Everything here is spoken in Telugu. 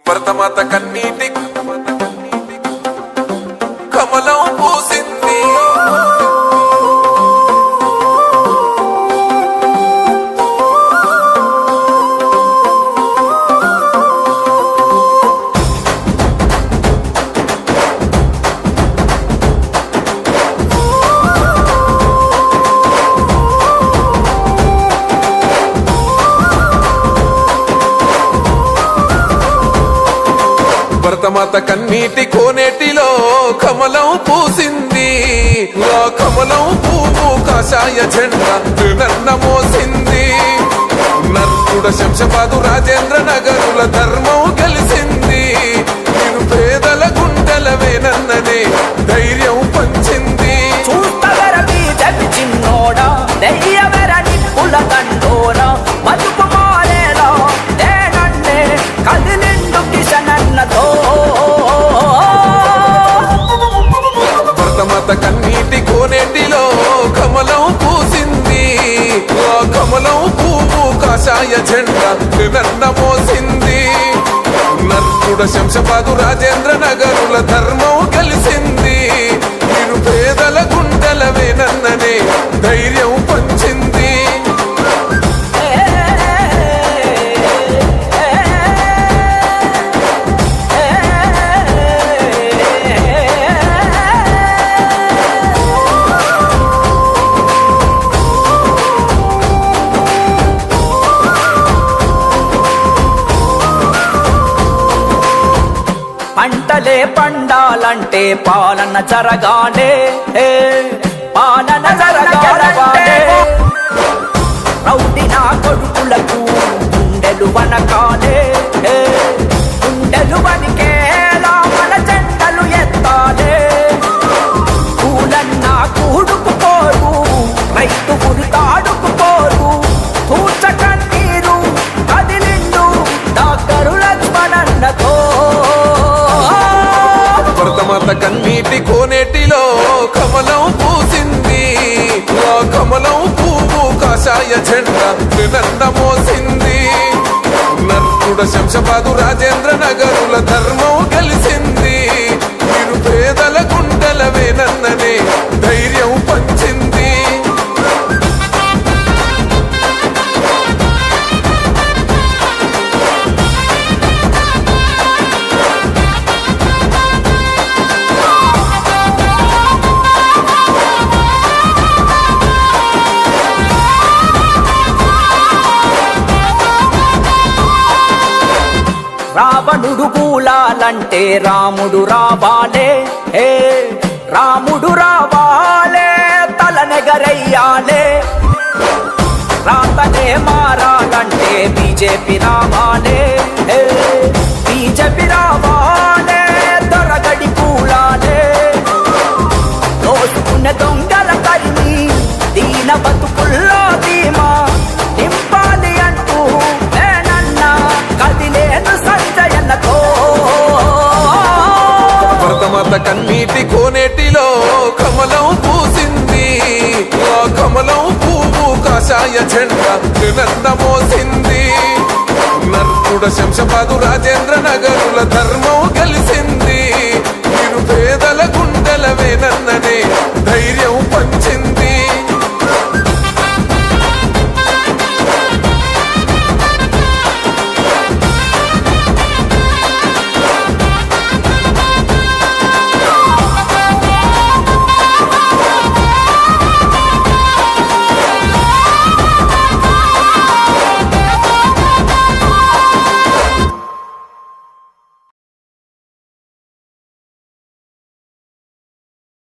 భరతమాత కన్నీటి కమలం పూసింది. భరతమాత కన్నీటి కోనేటిలో కమలం పూసింది. ఆ కమలం పువ్వు కాషాయ జెండా నన్న మోసింది. నర్కుడ శంషాబాదు రాజేంద్ర నగరుల ధర్మం గెలిసింది. నేను పేదల గుండెలవేనన్నదే ధైర్యం పంచింది. భరతమాత కన్నీటి కోనేటిలో కమలం పూసింది. ఆ కమలం పువ్వు కాషాయ జెండా నన్న మోసింది. నర్కుడ శంషాబాదు రాజేంద్ర నగరుల ధర్మం గెలిసింది. నేను పేదల గుండెలవేనన్నదే ధైర్యం పంచింది. పంటలే పండాలంటే పాలన జరగాలే, పాలన జరగాలే. రౌడి నా కొడుకులకు గుండెలు వనకాలే, గుండెలు వనికేలా మన జెండలు ఎత్తాలే. పూలన్నా కూడుకుపోరు, రైతు గురితాడుకుపోరు. కూర్చకన్నీరు కదిలిండు డాక్టరు లక్ష్మణన్నతో. భరతమాత కన్నీటి కోనేటిలో కమలం పూసింది. ఆ కమలం పువ్వు కాషాయ జెండా నన్న మోసింది. నర్కుడ శంషాబాదు రాజేంద్ర నగరుల ధర్మం గెలిసింది. నేను పేదల గుండెలవేనన్నదే ధైర్యం పంచింది. రావణుడు కూలాలంటే రాముడు రావాలే, రాముడు రావాలే. తలనెగరయ్యాలే. రాతనే మారాలంటే బీజేపీ రావాలే, బీజేపీ రావాలే. దొరగడి కూలాలే. దోసుకునే దొంగల తరిమి దీన బతుకుల్లో ధీమా నింపాలి అంటూ నేనన్నా కదిలేను సంజయన్నతో. భరతమాత కన్నీటి కోనేటిలో కమలం పూసింది. ఆ కమలం పువ్వు కాషాయ జెండా నన్న మోసింది. నర్కుడ శంషాబాదు రాజేంద్ర నగరుల ధర్మం గెలిసింది. నేను పేదల గుండెలవేనన్నదే